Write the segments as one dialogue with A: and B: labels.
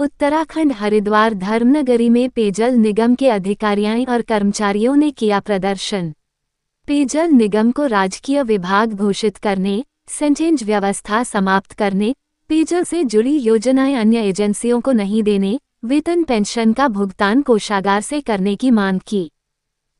A: उत्तराखंड हरिद्वार धर्मनगरी में पेयजल निगम के अधिकारियों और कर्मचारियों ने किया प्रदर्शन। पेयजल निगम को राजकीय विभाग घोषित करने, सेंटेज व्यवस्था समाप्त करने, पेयजल से जुड़ी योजनाएं अन्य एजेंसियों को नहीं देने, वेतन पेंशन का भुगतान कोषागार से करने की मांग की।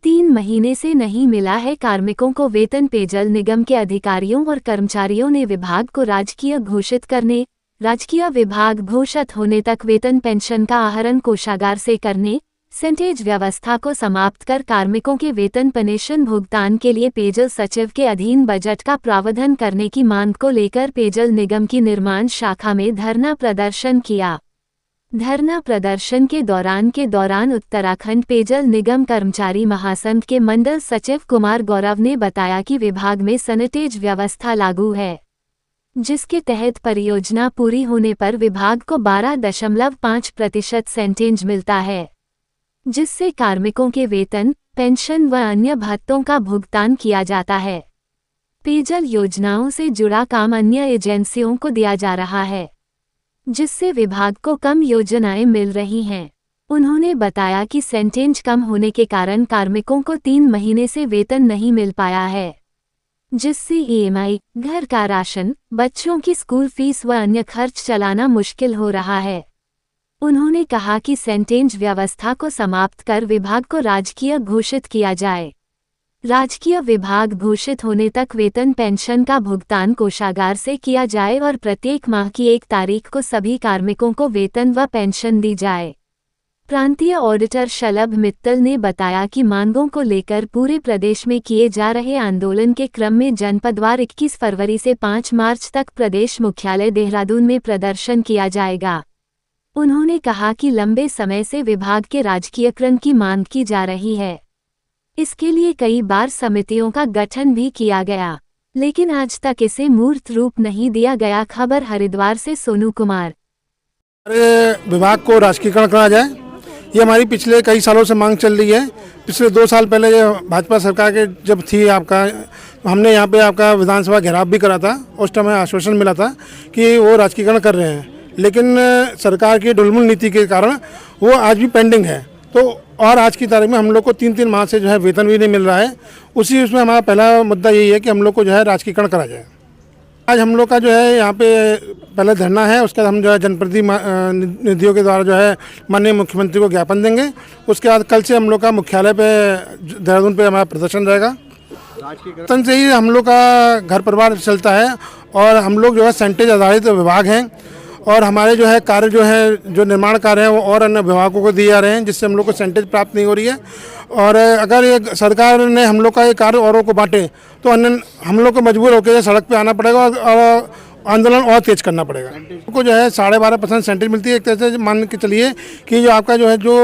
A: 3 महीने से नहीं मिला है कार्मिकों को वेतन। पेयजल निगम के अधिकारियों और कर्मचारियों ने विभाग को राजकीय घोषित करने, राजकीय विभाग घोषित होने तक वेतन पेंशन का आहरण कोषागार से करने, सेंटेज व्यवस्था को समाप्त कर कार्मिकों के वेतन पेंशन भुगतान के लिए पेयजल सचिव के अधीन बजट का प्रावधान करने की मांग को लेकर पेयजल निगम की निर्माण शाखा में धरना प्रदर्शन किया। धरना प्रदर्शन के दौरान उत्तराखंड पेयजल निगम कर्मचारी महासंघ के मंडल सचिव कुमार गौरव ने बताया कि विभाग में सैनिटेज व्यवस्था लागू है, जिसके तहत परियोजना पूरी होने पर विभाग को 12.5% सेंटेज मिलता है, जिससे कार्मिकों के वेतन, पेंशन व अन्य भत्तों का भुगतान किया जाता है। पेयजल योजनाओं से जुड़ा काम अन्य एजेंसियों को दिया जा रहा है, जिससे विभाग को कम योजनाएं मिल रही हैं। उन्होंने बताया कि सेंटेज कम होने के कारण कार्मिकों को 3 महीने से वेतन नहीं मिल पाया है, जिससे ईएमआई, घर का राशन, बच्चों की स्कूल फीस व अन्य खर्च चलाना मुश्किल हो रहा है। उन्होंने कहा कि सेंटेज व्यवस्था को समाप्त कर विभाग को राजकीय घोषित किया जाए। राजकीय विभाग घोषित होने तक वेतन पेंशन का भुगतान कोषागार से किया जाए और प्रत्येक माह की 1 तारीख को सभी कार्मिकों को वेतन व पेंशन दी जाए। प्रांतीय ऑडिटर शलभ मित्तल ने बताया कि मांगों को लेकर पूरे प्रदेश में किए जा रहे आंदोलन के क्रम में जनपदवार 21 फरवरी से 5 मार्च तक प्रदेश मुख्यालय देहरादून में प्रदर्शन किया जाएगा। उन्होंने कहा कि लंबे समय से विभाग के राजकीयकरण की मांग की जा रही है। इसके लिए कई बार समितियों का गठन भी किया गया, लेकिन आज तक इसे मूर्त रूप नहीं दिया गया। खबर हरिद्वार से सोनू कुमार।
B: विभाग को राजकीयकरण करा जाए, ये हमारी पिछले कई सालों से मांग चल रही है। पिछले 2 साल पहले भाजपा सरकार के जब थी हमने यहाँ पे आपका विधानसभा घेराव भी करा था। उस टाइम आश्वासन मिला था कि वो राजकीयकरण कर रहे हैं, लेकिन सरकार की ढुलमुल नीति के कारण वो आज भी पेंडिंग है। तो और आज की तारीख में हम लोग को 3-3 माह से जो है वेतन भी नहीं मिल रहा है। उसमें हमारा पहला मुद्दा यही है कि हम लोग को जो है राजकीयकरण करा जाए। आज हम लोग का जो है यहाँ पे पहले धरना है, उसके बाद हम जो है जनप्रतिनिधियों के द्वारा जो है माननीय मुख्यमंत्री को ज्ञापन देंगे। उसके बाद कल से हम लोग का मुख्यालय पे देहरादून पे हमारा प्रदर्शन रहेगा। राजकीयकरण से ही हम लोग का घर परिवार चलता है और हम लोग जो है सेंटेज आधारित विभाग हैं और हमारे जो है कार्य जो निर्माण कार्य है वो और अन्य विभागों को दिए जा रहे हैं, जिससे हम लोग को सेंटेज प्राप्त नहीं हो रही है। और अगर ये सरकार ने हम लोग का ये कार्य औरों को बांटे तो अन्य हम लोग को मजबूर होकर सड़क पे आना पड़ेगा और आंदोलन और तेज करना पड़ेगा। को जो है 12.5% सेंटेज मिलती है। एक तरह से मान के चलिए कि जो आपका जो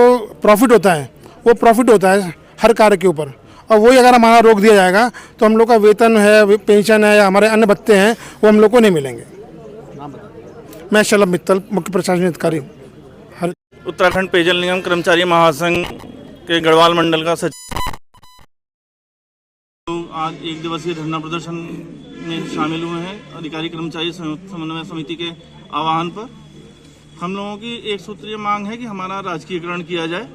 B: प्रॉफिट होता है वो प्रॉफिट होता है हर कार्य के ऊपर, और वही अगर हमारा रोक दिया जाएगा तो हम लोग का वेतन है, पेंशन है या हमारे अन्य भत्ते हैं वो हम लोग को नहीं मिलेंगे। मैं शलभ मित्तल, मुख्य प्रशासनिक अधिकारी।
C: उत्तराखंड पेयजल निगम कर्मचारी महासंघ के गढ़वाल मंडल का सचिव आज 1 दिवसीय धरना प्रदर्शन में शामिल हुए हैं। अधिकारी कर्मचारी समन्वय समिति के आह्वान पर हम लोगों की एक सूत्रीय मांग है कि हमारा राजकीयकरण किया जाए,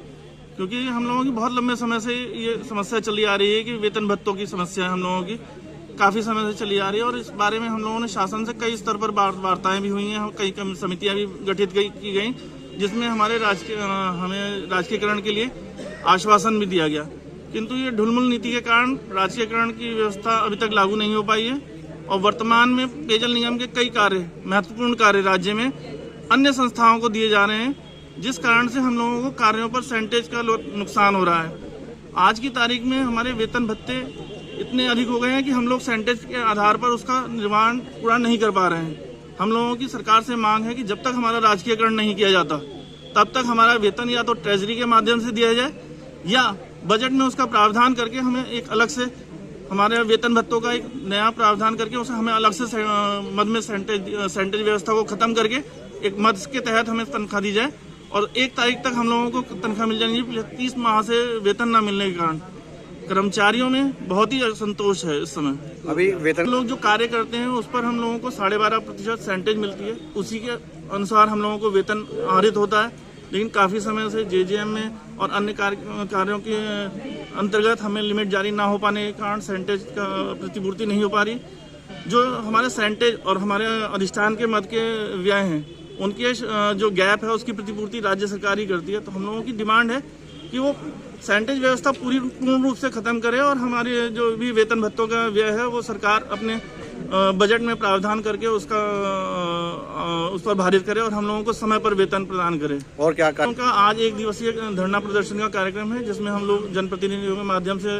C: क्योंकि हम लोगों की बहुत लंबे समय से ये समस्या चली आ रही है कि वेतन भत्तों की समस्या हम लोगों की काफ़ी समय से चली आ रही है। और इस बारे में हम लोगों ने शासन से कई स्तर पर वार्ताएं भी हुई हैं, कई समितियां भी गठित की गई, जिसमें हमें राजकीयकरण के लिए आश्वासन भी दिया गया। किंतु ये ढुलमुल नीति के कारण राजकीयकरण की व्यवस्था अभी तक लागू नहीं हो पाई है और वर्तमान में पेयजल निगम के कई कार्य, महत्वपूर्ण कार्य राज्य में अन्य संस्थाओं को दिए जा रहे हैं, जिस कारण से हम लोगों को कार्यों पर सेंटेज का नुकसान हो रहा है। आज की तारीख में हमारे वेतन भत्ते इतने अधिक हो गए हैं कि हम लोग सेंटेज के आधार पर उसका निर्माण पूरा नहीं कर पा रहे हैं। हम लोगों की सरकार से मांग है कि जब तक हमारा राजकीयकरण नहीं किया जाता तब तक हमारा वेतन या तो ट्रेजरी के माध्यम से दिया जाए या बजट में उसका प्रावधान करके हमें एक अलग से हमारे वेतन भत्तों का एक नया प्रावधान करके उसे हमें अलग से मद में सेंटेज व्यवस्था को खत्म करके एक मद के तहत हमें तनख्वाह दी जाए और 1 तारीख तक हम लोगों को तनख्वाह मिल जाएगी। 30 माह से वेतन न मिलने के कारण कर्मचारियों में बहुत ही असंतोष है इस समय।
D: अभी वेतन
C: लोग जो कार्य करते हैं उस पर हम लोगों को 12.5% सेंटेज मिलती है, उसी के अनुसार हम लोगों को वेतन आहरित होता है। लेकिन काफ़ी समय से जेजेएम में और अन्य कार्यों के अंतर्गत हमें लिमिट जारी ना हो पाने के कारण सेंटेज का प्रतिपूर्ति नहीं हो पा रही। जो हमारे सेंटेज और हमारे अधिष्ठान के मद के व्यय हैं उनके जो गैप है उसकी प्रतिपूर्ति राज्य सरकार ही करती है। तो हम लोगों की डिमांड है कि वो सेंटेज व्यवस्था पूर्ण रूप से खत्म करे और हमारे जो भी वेतन भत्तों का व्यय है वो सरकार अपने बजट में प्रावधान करके उस पर भारित करे और हम लोगों को समय पर वेतन प्रदान करे।
D: और क्या
C: उनका आज 1 दिवसीय धरना प्रदर्शन का कार्यक्रम है जिसमें हम लोग जनप्रतिनिधियों के माध्यम से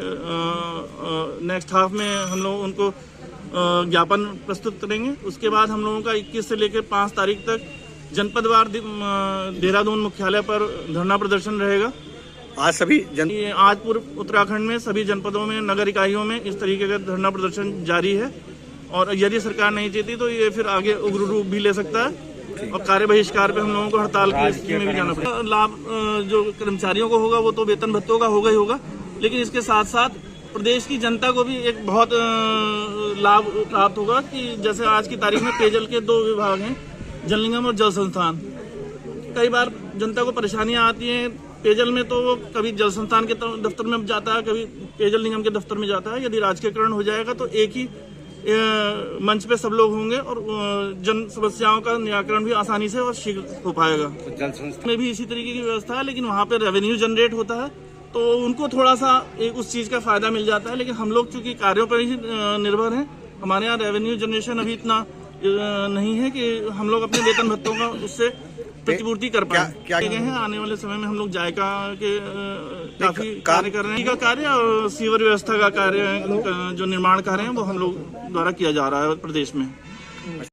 C: नेक्स्ट हाफ में हम लोग उनको ज्ञापन प्रस्तुत करेंगे। उसके बाद हम लोगों का 21 से लेकर 5 तारीख तक जनपदवार देहरादून मुख्यालय पर धरना प्रदर्शन रहेगा।
D: आज सभी
C: आज पूर्व उत्तराखंड में सभी जनपदों में नगर इकाइयों में इस तरीके का धरना प्रदर्शन जारी है और यदि सरकार नहीं चाहती तो ये फिर आगे उग्र रूप भी ले सकता है और कार्य बहिष्कार पे हम लोगों को हड़ताल की स्थिति में भी जाना पड़ेगा। लाभ जो कर्मचारियों को होगा वो तो वेतन भत्तों का होगा ही होगा, लेकिन इसके साथ साथ प्रदेश की जनता को भी एक बहुत लाभ प्राप्त होगा कि जैसे आज की तारीख में पेयजल के 2 विभाग हैं, जल निगम और जल संस्थान। कई बार जनता को परेशानियां आती हैं पेयजल में, तो वो कभी जल संस्थान के दफ्तर में जाता है, कभी पेयजल निगम के दफ्तर में जाता है। यदि राजकीयकरण हो जाएगा तो एक ही मंच पे सब लोग होंगे और जन समस्याओं का निराकरण भी आसानी से और शीघ्र हो पाएगा।
D: जल संस्थान
C: में भी इसी तरीके की व्यवस्था है, लेकिन वहाँ पे रेवेन्यू जनरेट होता है तो उनको थोड़ा सा उस चीज़ का फायदा मिल जाता है। लेकिन हम लोग चूंकि कार्यों पर ही निर्भर हैं, हमारे यहाँ रेवेन्यू जनरेशन अभी इतना नहीं है कि हम लोग अपने वेतन भत्तों का उससे प्रतिपूर्ति कर पाए। क्या हैं आने वाले समय में हम लोग जायका के काफी कार्य कर रहे हैं का कार्य और सीवर व्यवस्था का कार्य जो निर्माण कार्य है वो हम लोग द्वारा किया जा रहा है प्रदेश में।